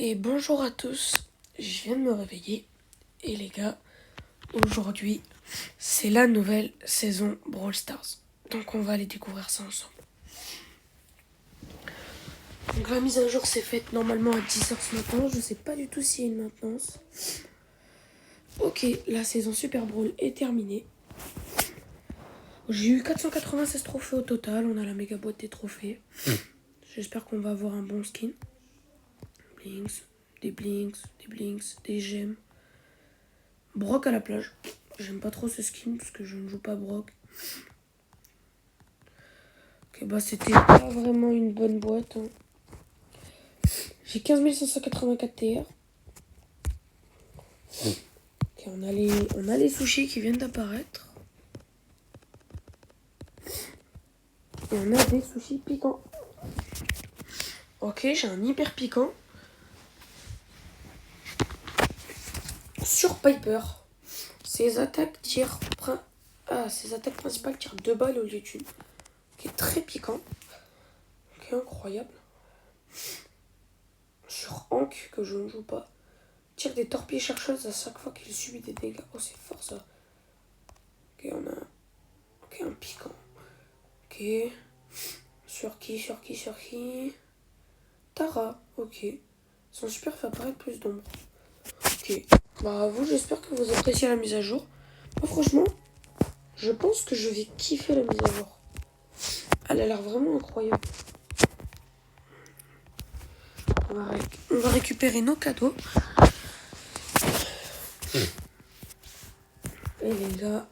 Et bonjour à tous, je viens de me réveiller et les gars, aujourd'hui c'est la nouvelle saison Brawl Stars. Donc on va aller découvrir ça ensemble. Donc la mise à jour s'est faite normalement à 10h ce matin, je sais pas du tout s'il y a une maintenance. Ok, la saison Super Brawl est terminée. J'ai eu 496 trophées au total, on a la méga boîte des trophées. J'espère qu'on va avoir un bon skin. Blinks, des gemmes. Brock à la plage. J'aime pas trop ce skin parce que je ne joue pas Brock. Ok, bah c'était pas vraiment une bonne boîte. Hein. J'ai 15 584 TR. Ok, on a les sushis qui viennent d'apparaître. Et on a des sushis piquants. Ok, j'ai un hyper piquant. Sur Piper. Ses attaques principales tirent 2 balles au lieu d'une. Ok, très piquant. Ok, incroyable. Sur Hank, que je ne joue pas. Tire des torpilles chercheuses à chaque fois qu'il subit des dégâts. Oh, c'est fort ça. Ok, on a un piquant. Ok. Sur qui Tara, ok. Son super fait apparaître plus d'ombre. Ok. Bah, vous, j'espère que vous appréciez la mise à jour. Moi, franchement, je pense que je vais kiffer la mise à jour. Elle a l'air vraiment incroyable. On va récupérer nos cadeaux. Et les gars,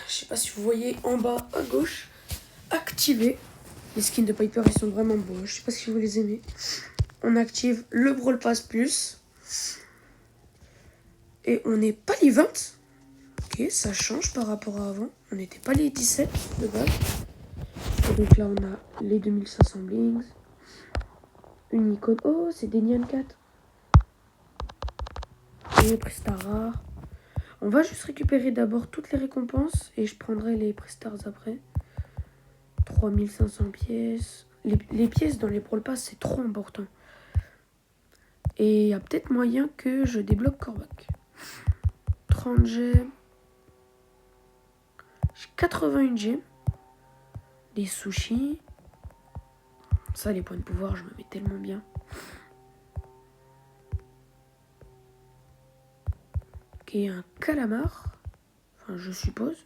je sais pas si vous voyez en bas à gauche, activer. Les skins de Piper, ils sont vraiment beaux. Je sais pas si vous les aimez. On active le Brawl Pass Plus. Et on n'est pas les 20. Ok, ça change par rapport à avant. On n'était pas les 17 de base. Et donc là, on a les 2500 Blinks. Une icône. Oh, c'est des Nyan 4. Et les Prestars rares. On va juste récupérer d'abord toutes les récompenses. Et je prendrai les Prestars après. 3500 pièces. Les pièces dans les Brawl Pass, c'est trop important. Et il y a peut-être moyen que je débloque Corbac. 30 gemmes. J'ai 81 gemmes. Des sushis. Ça, les points de pouvoir, je me mets tellement bien. Ok, un calamar. Enfin, je suppose.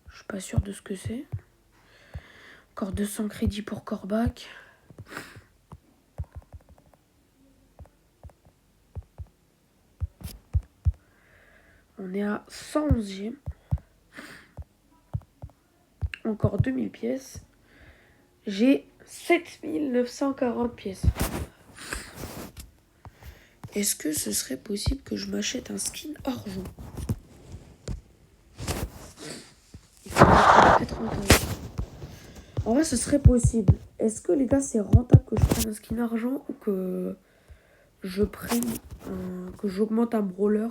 Je suis pas sûr de ce que c'est. Encore 200 crédits pour Corbac. On est à 111 gemmes. Encore 2000 pièces. J'ai 7940 pièces. Est-ce que ce serait possible que je m'achète un skin argent? Il faudrait 95. En vrai, ce serait possible. Est-ce que les gars, c'est rentable que je prenne un skin argent ou que je prenne que j'augmente un brawler?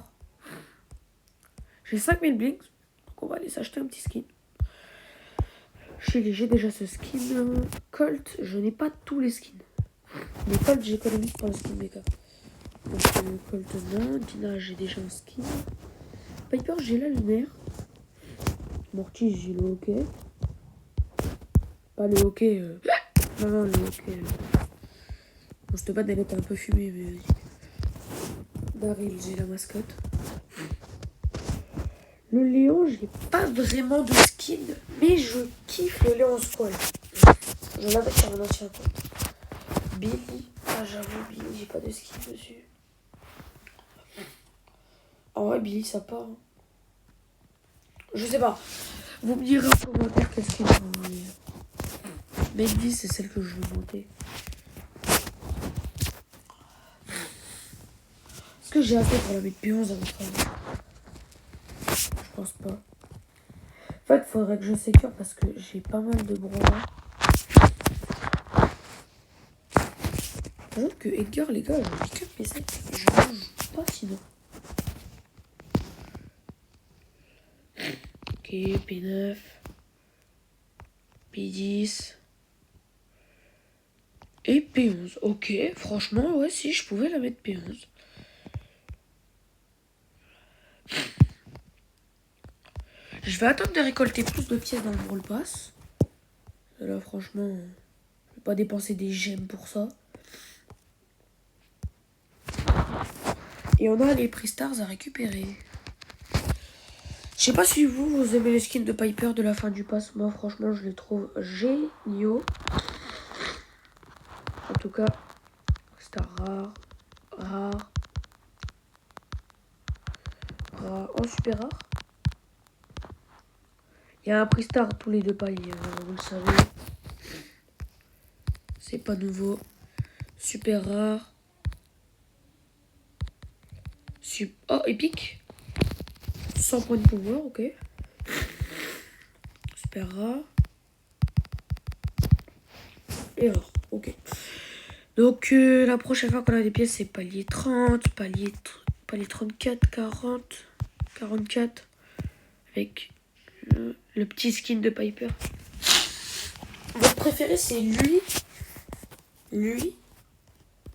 J'ai 5000 blinks, donc on va aller s'acheter un petit skin. J'ai déjà ce skin. Colt, je n'ai pas tous les skins. Mais Colt, j'économise pour le skin méga. Donc Colt, non. Dina, j'ai déjà un skin. Piper, j'ai la lunaire. Mortis, j'ai le hockey. Pas le hockey. Non, le hockey. Bon, je te bats, elle était un peu fumée, mais vas-y. Daryl, j'ai la mascotte. Le Léon, j'ai pas vraiment de skin, mais je kiffe le Léon Squall. J'en avais sur un ancien compte. Billy, ah j'avoue, Billy, j'ai pas de skin dessus. En vrai, Billy, ça part. Hein. Je sais pas. Vous me direz en commentaire quel skin vous voulez. Mendy, c'est celle que je veux monter. Est-ce que j'ai assez pour la mettre P11 à votre avis? Je pense pas. En fait, faudrait que je sécure parce que j'ai pas mal de brawlers. J'avoue que Edgar, les gars, je pick up mes sets. Je ne joue pas sinon. Ok, P9. P10. Et P11. Ok, franchement, ouais, si, je pouvais la mettre P11. Je vais attendre de récolter plus de pièces dans le Brawl Pass. Là, franchement, je vais pas dépenser des gemmes pour ça. Et on a les prix stars à récupérer. Je sais pas si vous aimez les skins de Piper de la fin du pass. Moi, franchement, je les trouve géniaux. En tout cas, star rare, rare, rare, oh super rare. Il y a un prix star tous les 2 paliers, vous le savez. C'est pas nouveau. Super rare. Oh, épique. 100 points de pouvoir, ok. Super rare. Et rare, ok. Donc, la prochaine fois qu'on a des pièces, c'est palier 30, palier 34, 40, 44. Avec le petit skin de Piper. Votre préféré, c'est lui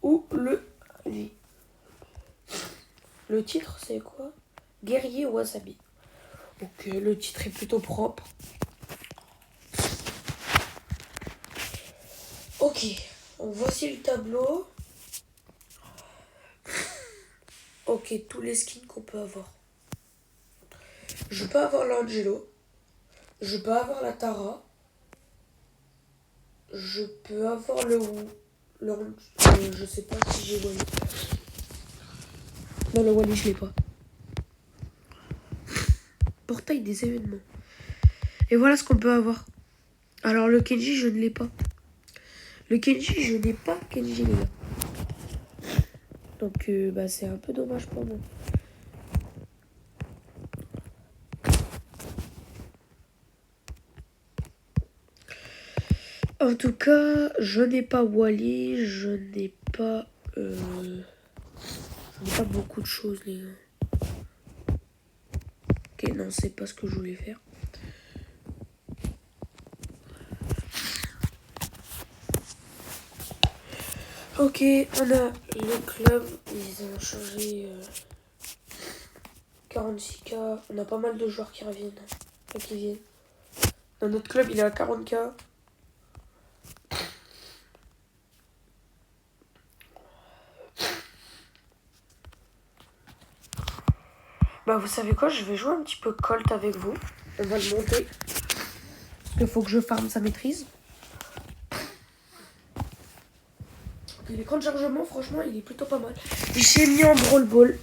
ou lui. Le titre, c'est quoi? Guerrier Wasabi. Ok, le titre est plutôt propre. Ok, donc voici le tableau. Ok, tous les skins qu'on peut avoir. Je peux avoir l'Angelo. Je peux avoir la Tara. Je peux avoir je sais pas si j'ai Wally. Non, le Wally, je l'ai pas. Portail des événements. Et voilà ce qu'on peut avoir. Alors, le Kenji, je ne l'ai pas. Le Kenji, je n'ai pas Kenji, les gars. Donc, c'est un peu dommage pour moi. En tout cas, je n'ai pas Wally, je n'ai pas beaucoup de choses, les gars. Ok, non, c'est pas ce que je voulais faire. Ok, on a le club, ils ont changé 46K. On a pas mal de joueurs qui reviennent, qui viennent. Dans notre club, il est à 40K. Bah, vous savez quoi, je vais jouer un petit peu Colt avec vous. On va le monter. Parce qu'il faut que je farme sa maîtrise. Et l'écran de chargement, franchement, il est plutôt pas mal. J'ai mis en Brawl Ball.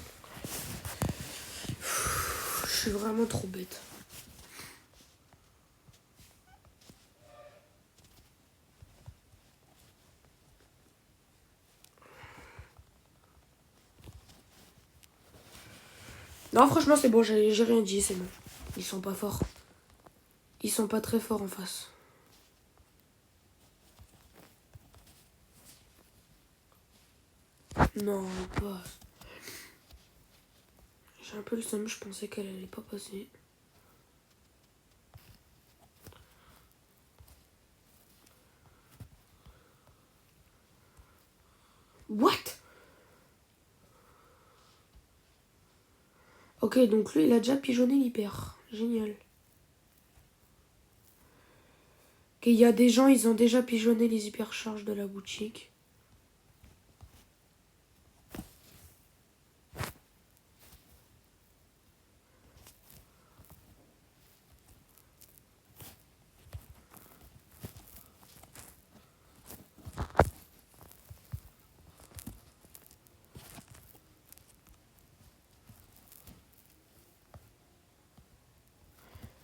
Je suis vraiment trop bête. Non, franchement, c'est bon, j'ai rien dit, c'est bon. Ils sont pas forts. Ils sont pas très forts en face. Non, pas. J'ai un peu le seum, je pensais qu'elle allait pas passer. What? Ok, donc lui, il a déjà pigeonné l'hyper. Génial. Ok, il y a des gens, ils ont déjà pigeonné les hypercharges de la boutique.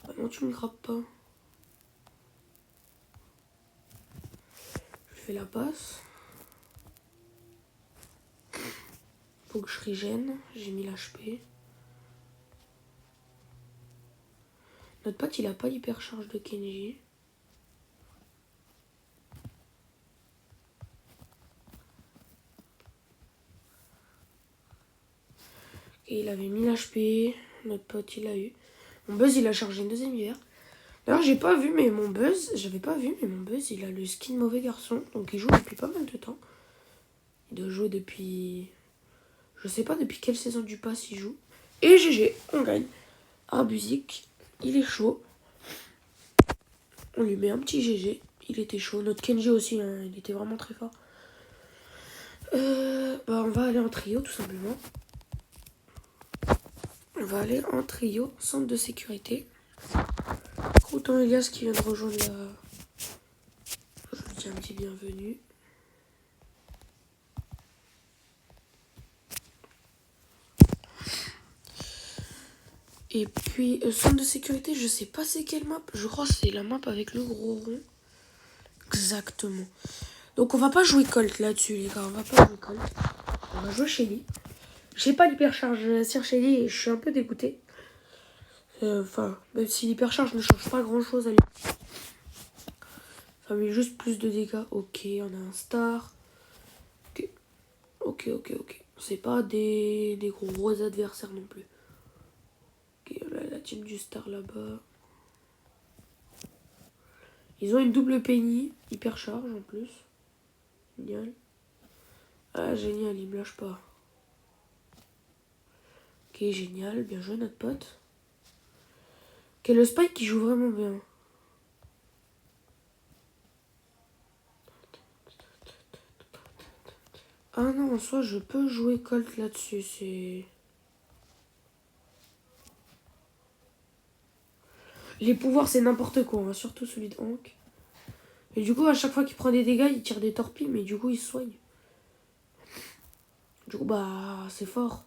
Ah non, tu me grappes pas. Je fais la passe. Faut que je régène. J'ai mis l'HP. Notre pote, il a pas l'hypercharge de Kenji. Et il avait mis l'HP. Notre pote, il a eu. Mon Buzz, il a chargé une deuxième bière. D'ailleurs, j'ai pas vu, mais mon Buzz, j'avais pas vu, mais mon Buzz, il a le skin mauvais garçon. Donc, il joue depuis pas mal de temps. Il doit jouer depuis... Je sais pas depuis quelle saison du pass il joue. Et GG, on gagne. Arbusic, il est chaud. On lui met un petit GG. Il était chaud. Notre Kenji aussi, hein, il était vraiment très fort. On va aller en trio, tout simplement. On va aller en trio, centre de sécurité. Crouton Elias qui vient de rejoindre la... Je vous dis un petit bienvenue. Et puis, centre de sécurité, je sais pas c'est quelle map. Je crois que c'est la map avec le gros rond. Exactement. Donc on va pas jouer Colt là-dessus, les gars. On va pas jouer Colt. On va jouer Shelly. J'ai pas l'hypercharge sur Shelly et je suis un peu dégoûté. Enfin, même si l'hypercharge ne change pas grand-chose à lui. Ça met juste plus de dégâts. Ok, on a un star. Ok. C'est pas des gros adversaires non plus. Ok, là, la team du star là-bas. Ils ont une double penny. Hypercharge en plus. Génial. Ah, génial, il me lâche pas. Ok, génial. Bien joué, notre pote. Ok, le Spike qui joue vraiment bien. Ah non, en soi, je peux jouer Colt là-dessus. C'est... Les pouvoirs, c'est n'importe quoi. Hein, surtout celui de Hank. Et du coup, à chaque fois qu'il prend des dégâts, il tire des torpilles. Mais du coup, il se soigne. Du coup, bah, c'est fort.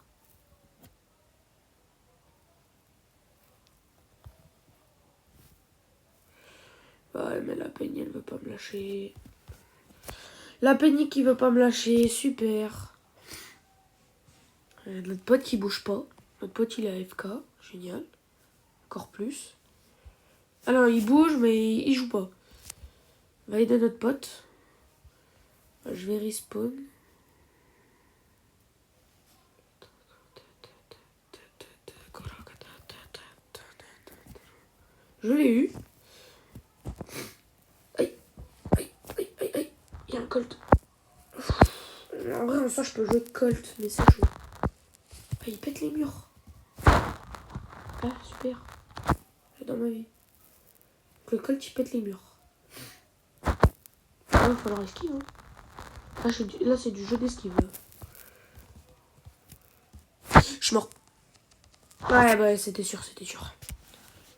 Ouais, mais la Penny, elle veut pas me lâcher. La Penny qui veut pas me lâcher. Super. Notre pote qui bouge pas. Notre pote, il est AFK. Génial. Encore plus. Alors, il bouge, mais il joue pas. On va aider notre pote. Je vais respawn. Je l'ai eu. Aïe. Il y a un Colt. En vrai, en soi, je peux jouer Colt, mais c'est chaud. Ah, il pète les murs. Ah, super. Dans ma vie. Le Colt, il pète les murs. Ah, il va falloir esquive. Hein. Là, c'est du jeu d'esquive. Je suis mort. Ouais, c'était sûr.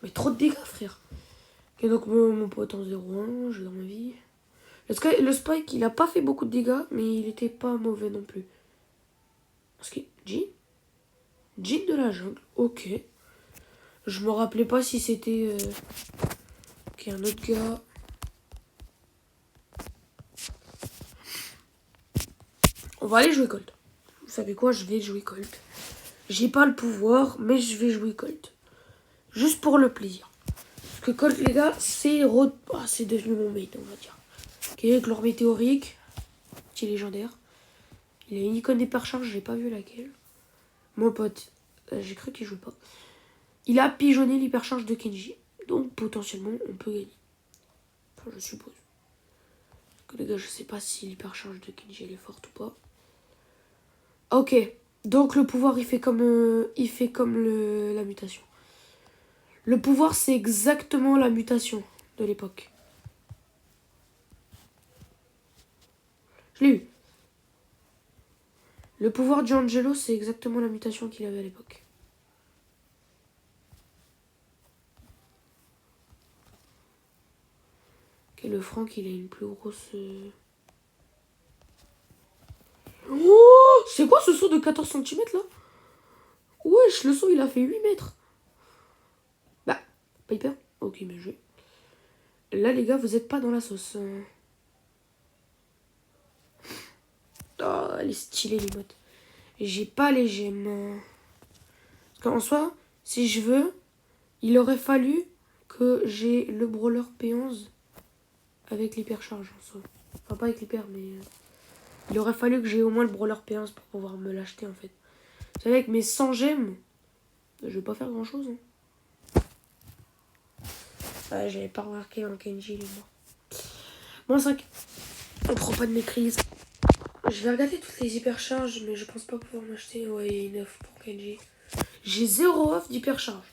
Mais trop de dégâts, frère. Ok, donc mon pote en 0-1, j'ai dans ma vie. Le Spike, il a pas fait beaucoup de dégâts, mais il était pas mauvais non plus. Parce que... Jean de la jungle, ok. Je me rappelais pas si c'était... Ok, un autre gars. On va aller jouer Colt. Vous savez quoi, je vais jouer Colt. J'ai pas le pouvoir, mais je vais jouer Colt. Juste pour le plaisir. Parce que Colt, les gars, c'est devenu mon mate, on va dire. Ok, gloire météorique. Petit légendaire. Il a une icône d'hypercharge, j'ai pas vu laquelle. Mon pote, j'ai cru qu'il jouait pas. Il a pigeonné l'hypercharge de Kenji. Donc potentiellement, on peut gagner. Enfin, je suppose. Parce que les gars, je sais pas si l'hypercharge de Kenji elle est forte ou pas. Ok. Donc le pouvoir, il fait comme la mutation. Le pouvoir, c'est exactement la mutation de l'époque. Je l'ai eu. Le pouvoir d'Angelo, c'est exactement la mutation qu'il avait à l'époque. Ok, le Franck, il a une plus grosse... Oh, c'est quoi ce saut de 14 cm là? Wesh, le saut, il a fait 8 mètres. Bah, Piper. Ok, bien joué. Là, les gars, vous êtes pas dans la sauce. Oh, elle est stylée, les bottes. J'ai pas les gemmes. Parce qu'en soi, si je veux, il aurait fallu que j'ai le brawler P11 avec l'hypercharge en soi. Enfin, pas avec l'hyper, mais... il aurait fallu que j'ai au moins le brawler P11 pour pouvoir me l'acheter, en fait. Vous savez, avec mes 100 gemmes, je vais pas faire grand-chose. Hein. Ouais, j'avais pas remarqué un Kenji, il est mort. Moins 5. On prend pas de maîtrise. Je vais regarder toutes les hypercharges, mais je pense pas pouvoir m'acheter. Ouais, il y a une offre pour Kenji. J'ai 0 offre d'hypercharge.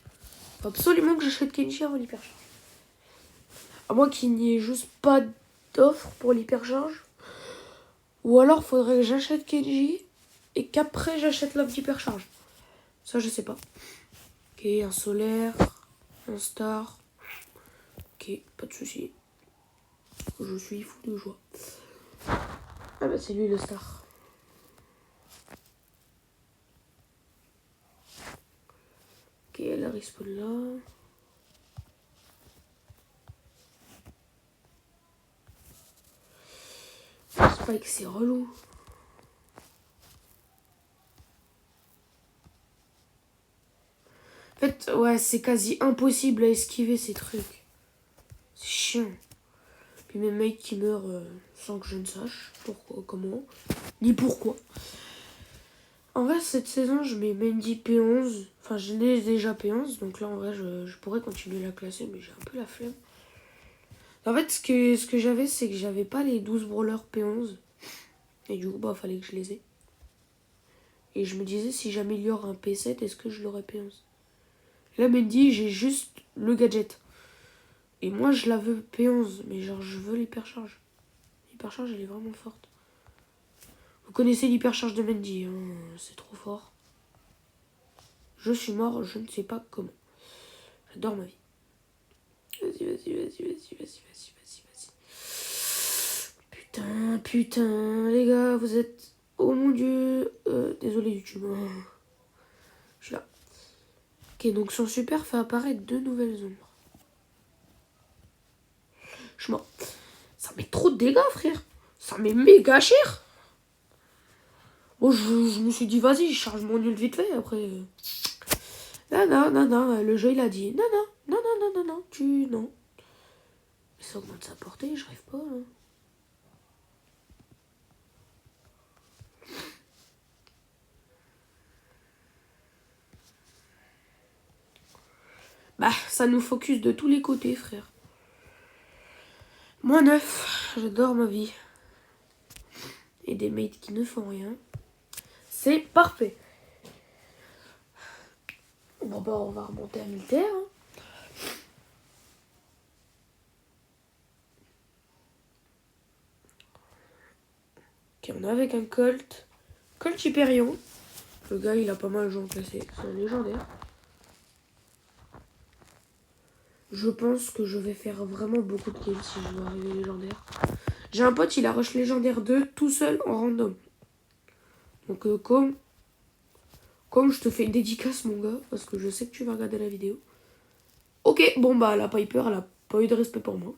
Faut absolument que j'achète Kenji avant l'hypercharge. À moins qu'il n'y ait juste pas d'offre pour l'hypercharge. Ou alors faudrait que j'achète Kenji et qu'après j'achète l'offre d'hypercharge. Ça, je sais pas. Ok, un solaire, un star. Ok, pas de soucis. Je suis fou de joie. Ah bah c'est lui le star. Ok, elle respawn là. Spike c'est relou. En fait, ouais, c'est quasi impossible à esquiver ces trucs. C'est chiant. Puis mes mates qui meurent sans que je ne sache pourquoi, comment, ni pourquoi. En vrai, cette saison, je mets Mendy P11. Enfin, je l'ai déjà P11, donc là, en vrai, je pourrais continuer la classer, mais j'ai un peu la flemme. En fait, ce que j'avais, c'est que j'avais pas les 12 brawlers P11. Et du coup, bah, fallait que je les ai. Et je me disais, si j'améliore un P7, est-ce que je l'aurais P11? Là, Mendy, j'ai juste le gadget. Et moi, je la veux P11, mais genre, je veux l'hypercharge. L'hypercharge, elle est vraiment forte. Vous connaissez l'hypercharge de Mendy, hein, c'est trop fort. Je suis mort, je ne sais pas comment. J'adore ma vie. Vas-y. Putain, les gars, vous êtes... Oh mon dieu. Désolé YouTube. Je suis là. Ok, donc son super fait apparaître 2 nouvelles ombres. Je suis mort. Ça met trop de dégâts, frère. Ça met méga cher. Bon, je me suis dit, vas-y, je charge mon nul vite fait, après... Non, le jeu, il a dit, non, non. Ça augmente sa portée, je rêve pas, là. Bah, ça nous focus de tous les côtés, frère. Moins 9, j'adore ma vie. Et des mates qui ne font rien. C'est parfait. Bon, bah, on va remonter à militaire. Hein. Ok, on est avec un Colt. Colt Hyperion. Le gars, il a pas mal de gens classés. C'est un légendaire. Je pense que je vais faire vraiment beaucoup de kills si je dois arriver légendaire. J'ai un pote, il a rush légendaire 2 tout seul en random. Donc comme je te fais une dédicace mon gars, parce que je sais que tu vas regarder la vidéo. Ok, bon bah la Piper, elle a pas eu de respect pour moi.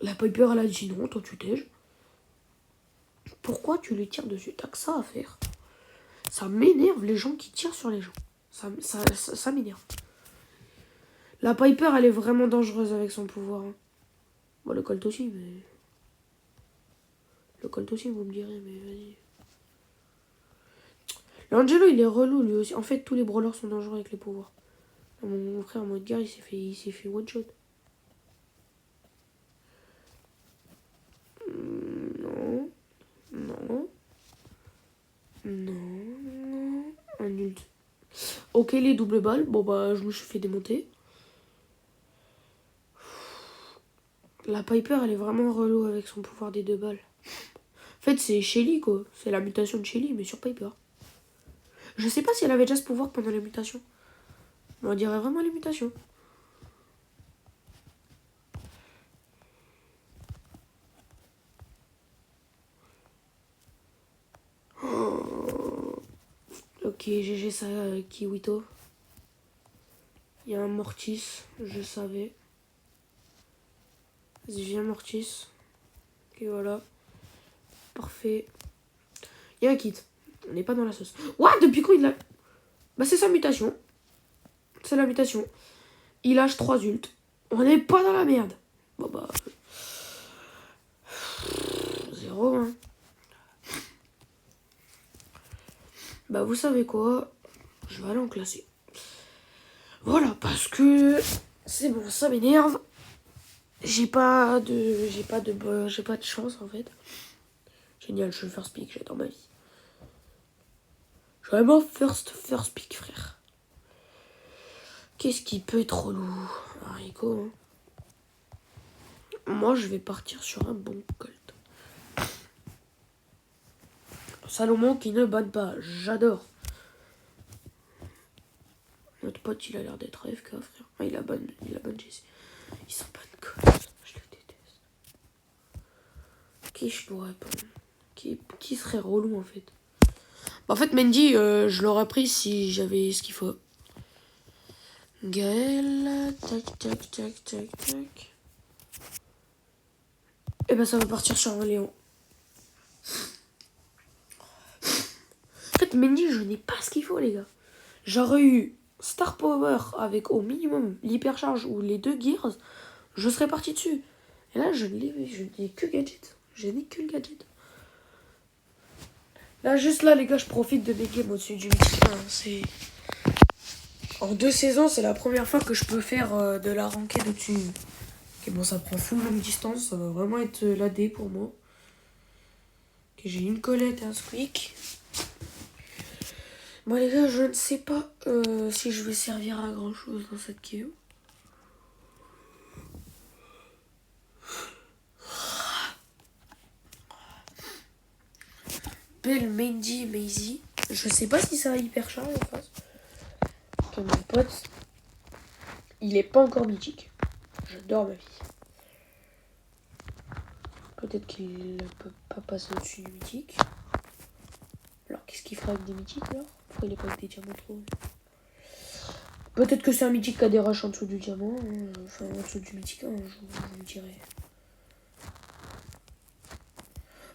La Piper, elle a dit non, toi tu t'aiges. Pourquoi tu lui tires dessus? T'as que ça à faire. Ça m'énerve les gens qui tirent sur les gens. Ça m'énerve. La Piper, elle est vraiment dangereuse avec son pouvoir. Hein. Bon, le Colt aussi, mais... Le Colt aussi, vous me direz, mais vas-y. L'Angelo, il est relou, lui aussi. En fait, tous les brawlers sont dangereux avec les pouvoirs. Mon frère, en mode guerre, il s'est fait one-shot. Non. Un ult. Ok, les doubles balles. Bon, bah, je me suis fait démonter. La Piper, elle est vraiment relou avec son pouvoir des 2 balles. En fait, c'est Shelly, quoi. C'est la mutation de Shelly, mais sur Piper. Je sais pas si elle avait déjà ce pouvoir pendant les mutations. Mais on dirait vraiment les mutations. Oh. Ok, GG ça, Kiwito. Il y a un Mortis, je savais. Vas-y, viens Mortis. Ok, voilà. Parfait. Il y a un kit. On n'est pas dans la sauce. What? Depuis quand il a... Bah c'est sa mutation. C'est la mutation. Il lâche 3 ults. On n'est pas dans la merde. Bon bah... 0 hein. Bah vous savez quoi? Je vais aller en classer. Voilà, parce que... C'est bon, ça m'énerve. J'ai pas de chance en fait. Génial, je vais first pick, j'adore ma vie. Je suis vraiment first pick, frère. Qu'est-ce qui peut être relou? Haricot, hein. Moi, je vais partir sur un bon Colt. Salomon qui ne banne pas, j'adore. Notre pote, il a l'air d'être AFK, frère. Ah, il a bonne Jessie. Ils sont pas de Colt, je le déteste. Qui je pourrais prendre? Qui serait relou en fait? En fait, Mendy, je l'aurais pris si j'avais ce qu'il faut. Gaël, tac. Et ben ça va partir sur un Léon. En fait, Mendy, je n'ai pas ce qu'il faut, les gars. J'aurais eu Star Power avec au minimum l'hypercharge ou les 2 gears, je serais parti dessus. Et là, je n'ai que gadget. Je n'ai que le gadget. Là, juste là, les gars, je profite de mes games au-dessus du mythique 1. C'est... En 2 saisons, c'est la première fois que je peux faire de la ranked au-dessus. Ok, bon, ça prend full longue distance. Ça va vraiment être l'AD pour moi. Ok, j'ai une Colette et un Squeak. Bon, les gars, je ne sais pas si je vais servir à grand-chose dans cette game. Belle Mendy Maisie. Je sais pas si ça va hyper charge en face. Ok, mon pote, il est pas encore mythique. J'adore ma vie. Peut-être qu'il ne peut pas passer au-dessus du mythique. Alors, qu'est-ce qu'il fera avec des mythiques, alors? Pourquoi il est pas avec des diamants trop? Peut-être que c'est un mythique qui a des rushs en dessous du diamant. Enfin, en dessous du mythique, hein, je vous dirai.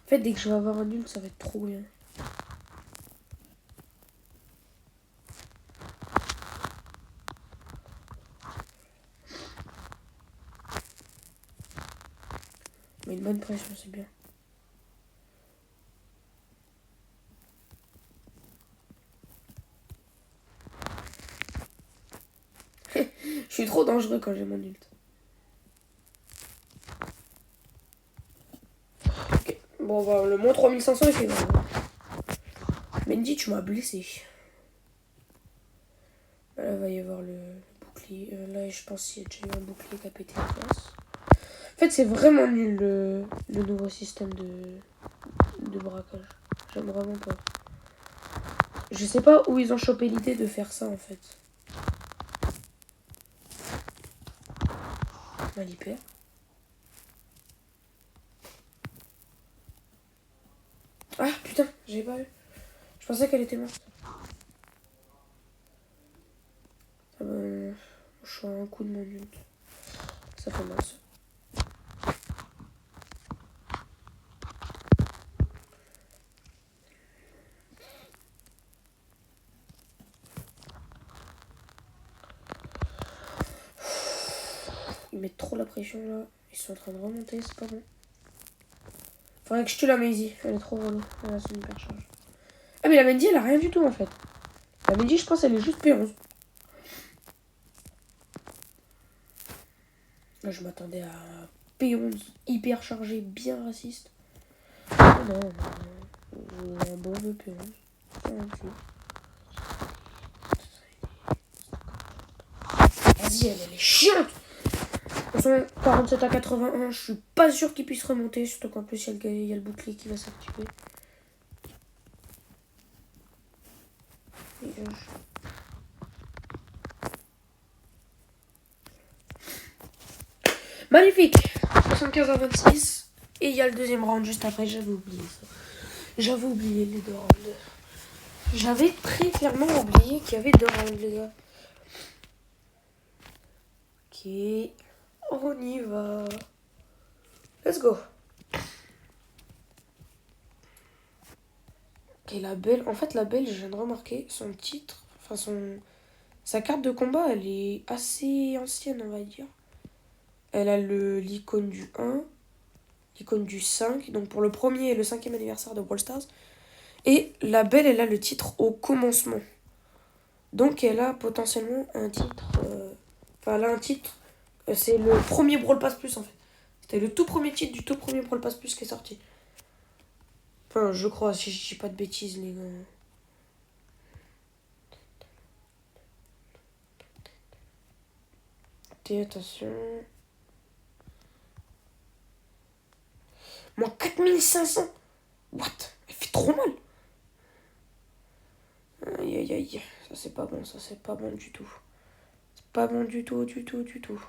En fait, dès que je vais avoir un nul, ça va être trop bien. Mais une bonne pression, c'est bien. Je suis trop dangereux quand j'ai mon ult. Ok. Bon, bah, le moins 3500 il fait mal. Mendy, tu m'as blessé. Là, il va y avoir le bouclier. Là, je pense qu'il y a déjà eu un bouclier qui a pété en place. En fait, c'est vraiment nul le nouveau système de braquage. J'aime vraiment pas. Je sais pas où ils ont chopé l'idée de faire ça en fait. Mal hyper. Ah putain, j'ai pas vu. Je pensais qu'elle était morte. Ah ben, je suis à un coup de mon ult. Ça fait mal ça. Ils mettent trop la pression là. Ils sont en train de remonter, c'est pas bon. Faudrait que je tue la Maisie. Elle est trop relou. Elle a son hyper charge. Ah mais la Mendy elle a rien du tout en fait. La Mendy je pense elle est juste P11. Là je m'attendais à P11 hyper chargé, bien raciste. Oh non, un bon vieux P11. Vas-y, elle est chiante. De toute façon, 47 à 81, je suis pas sûr qu'il puisse remonter, surtout qu'en plus il y a le bouclier qui va s'activer. Magnifique. 75 à 26. Et il y a le deuxième round juste après, j'avais oublié ça. J'avais oublié les 2 rounds. J'avais très clairement oublié qu'il y avait 2 rounds, les gars. Ok. On y va. Let's go. Ok, la belle. En fait, la belle, je viens de remarquer son titre. Enfin, sa carte de combat, elle est assez ancienne, on va dire. Elle a l'icône du 1, l'icône du 5. Donc pour le premier et le 5e anniversaire de Brawl Stars. Et la belle, elle a le titre au commencement. Donc elle a potentiellement un titre... Enfin, elle a un titre C'est le premier Brawl Pass Plus en fait. C'était le tout premier titre du tout premier Brawl Pass Plus qui est sorti. Enfin, je crois, si je dis pas de bêtises, les gars. Attention. Moins 4500. What? Elle fait trop mal. Aïe aïe aïe. Ça c'est pas bon, ça c'est pas bon du tout. C'est pas bon du tout, du tout, du tout.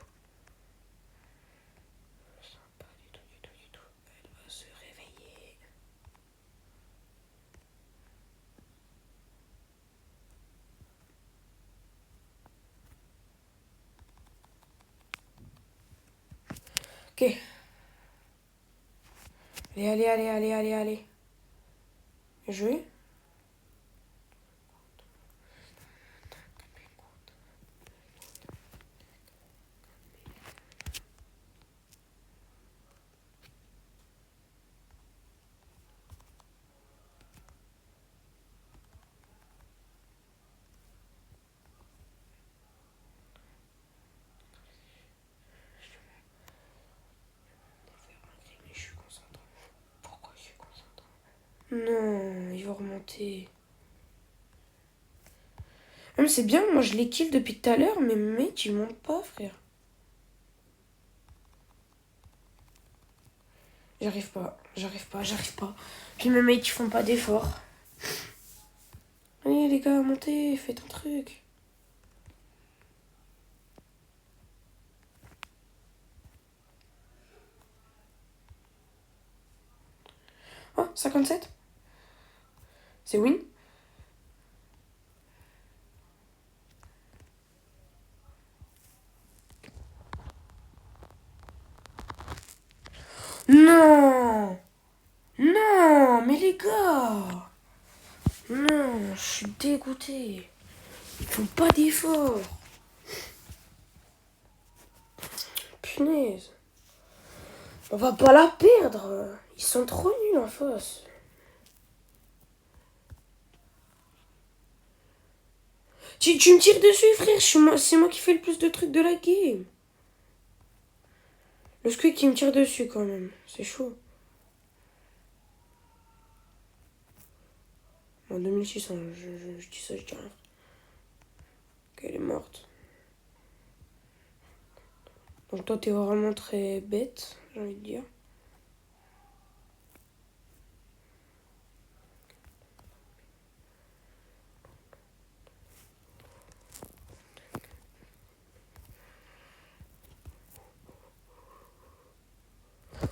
Pas du tout, du tout, du tout. Elle va se réveiller. Ok. Allez, allez, allez, allez, allez, allez. Jouer. Mais je suis concentré. Pourquoi je suis concentré? Non, il va remonter. Même c'est bien, moi je les kill depuis tout à l'heure, mais mec, ils montent pas, frère. J'arrive pas, j'arrive pas, j'arrive pas. Puis mes mates, ils font pas d'efforts. Allez les gars, montez, faites un truc. Oh, 57. C'est win. Non. Non, mais les gars. Non, je suis dégoûté. Ils font pas d'efforts. Punaise. On va pas la perdre. Ils sont trop nuls en face. Tu me tires dessus, frère. C'est moi qui fais le plus de trucs de la game. Le squeak qui me tire dessus quand même. C'est chaud. En 2600, je dis ça, je dis rien. Ok, elle est morte. Donc toi, t'es vraiment très bête, j'ai envie de dire.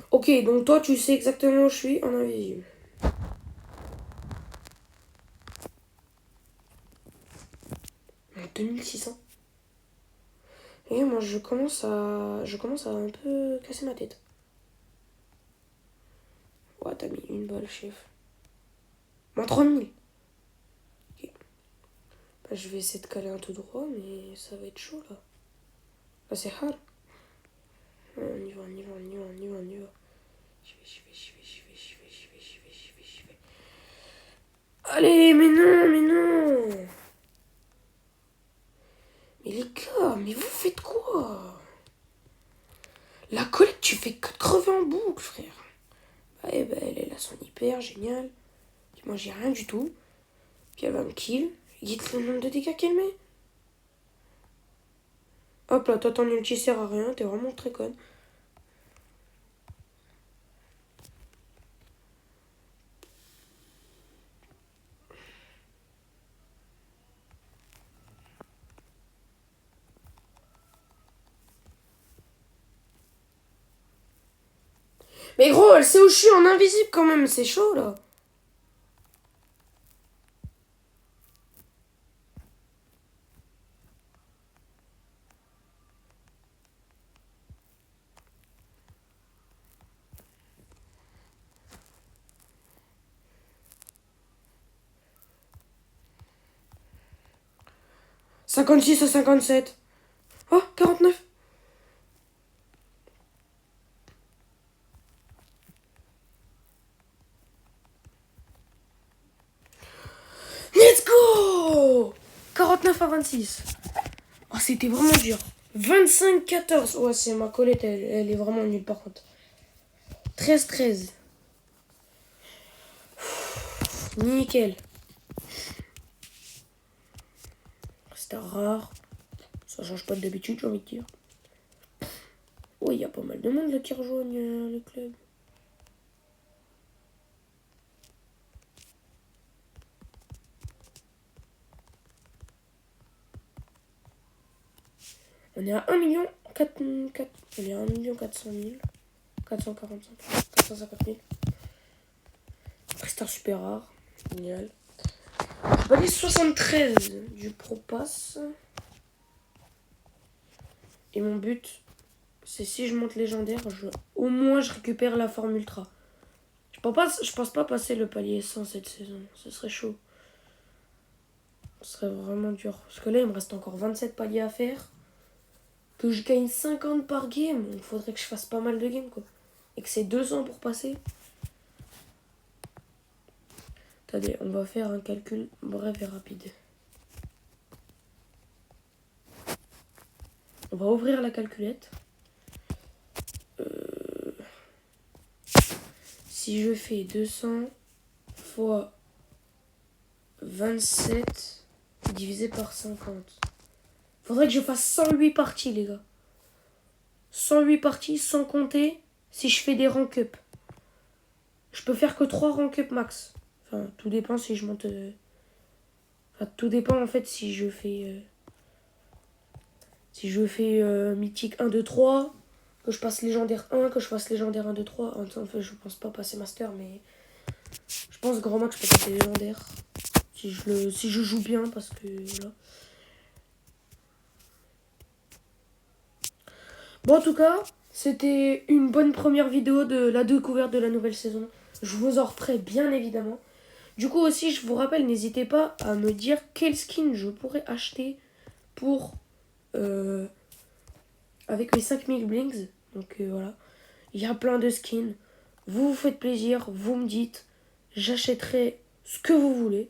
Ok, donc toi, tu sais exactement où je suis en invisible. En 2600. Et moi, je commence à un peu casser ma tête. Ouais, t'as mis une balle, chef. Moins 3000. Ok. Bah, je vais essayer de caler un tout droit, mais ça va être chaud, là. Là, c'est hard. On y va, on y va, on y va, on y va, on y va. J'y vais. Allez, mais non, mais non. Mais les gars, mais vous faites quoi? La Colette, tu fais que de crever en boucle, frère. Bah, eh ben, elle a son hyper, génial. Puis moi, j'ai rien du tout. Puis elle va me kill. Guide le nombre de dégâts qu'elle met. Hop là, toi, ton ulti sert à rien. T'es vraiment très conne. Mais gros, elle sait où je suis en invisible quand même. C'est chaud, là. « 56 à 57. Oh, 49. Let's go! 49 à 26. Oh, c'était vraiment dur. 25-14. Ouais, c'est ma Colette, elle est vraiment nulle par contre. 13-13. Nickel. C'était rare. Ça change pas d'habitude, j'ai envie de dire. Oh, il y a pas mal de monde là qui rejoignent le club. On est à 1 million 4, on est à 1 million 400 000. 445. 450 000. Star super rare. Génial. Je vais aller 73 du Pro Pass. Et mon but, c'est si je monte légendaire, au moins je récupère la forme ultra. Je pense pas passer le palier 100 cette saison. Ce serait chaud. Ce serait vraiment dur. Parce que là, il me reste encore 27 paliers à faire. Que je gagne 50 par game. Il faudrait que je fasse pas mal de games, quoi. Et que c'est 200 pour passer. Attendez, on va faire un calcul bref et rapide. On va ouvrir la calculette. Si je fais 200 fois 27 divisé par 50. Faudrait que je fasse 108 parties, les gars. 108 parties sans compter si je fais des rank up. Je peux faire que 3 rank up max. Enfin, tout dépend si je monte... Enfin, tout dépend en fait si je fais... Si je fais mythique 1, 2, 3, que je passe légendaire 1, que je fasse légendaire 1, 2, 3. En fait, je pense pas passer master, mais je pense grand max je peux passer légendaire. Si je joue bien, parce que voilà. Bon, en tout cas, c'était une bonne première vidéo de la découverte de la nouvelle saison. Je vous en referai bien évidemment. Du coup aussi, je vous rappelle, n'hésitez pas à me dire quel skin je pourrais acheter pour... avec mes 5000 blings. Donc voilà, il y a plein de skins. Vous vous faites plaisir, vous me dites. J'achèterai ce que vous voulez.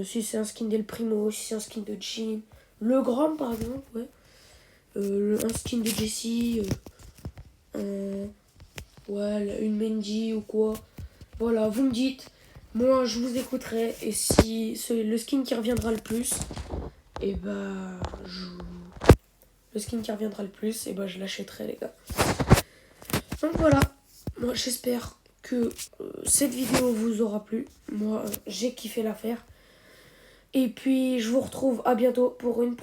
Si c'est un skin d'El Primo, si c'est un skin de Jhin. Le Grand par exemple, ouais. Un skin de Jessie. Ouais, une Mendy ou quoi. Voilà, vous me dites. Moi, je vous écouterai. Et si c'est le skin qui reviendra le plus, et bah, le skin qui reviendra le plus, et bah, je l'achèterai, les gars. Donc voilà. Moi, j'espère que cette vidéo vous aura plu. Moi, j'ai kiffé la faire. Et puis, je vous retrouve à bientôt pour une prochaine.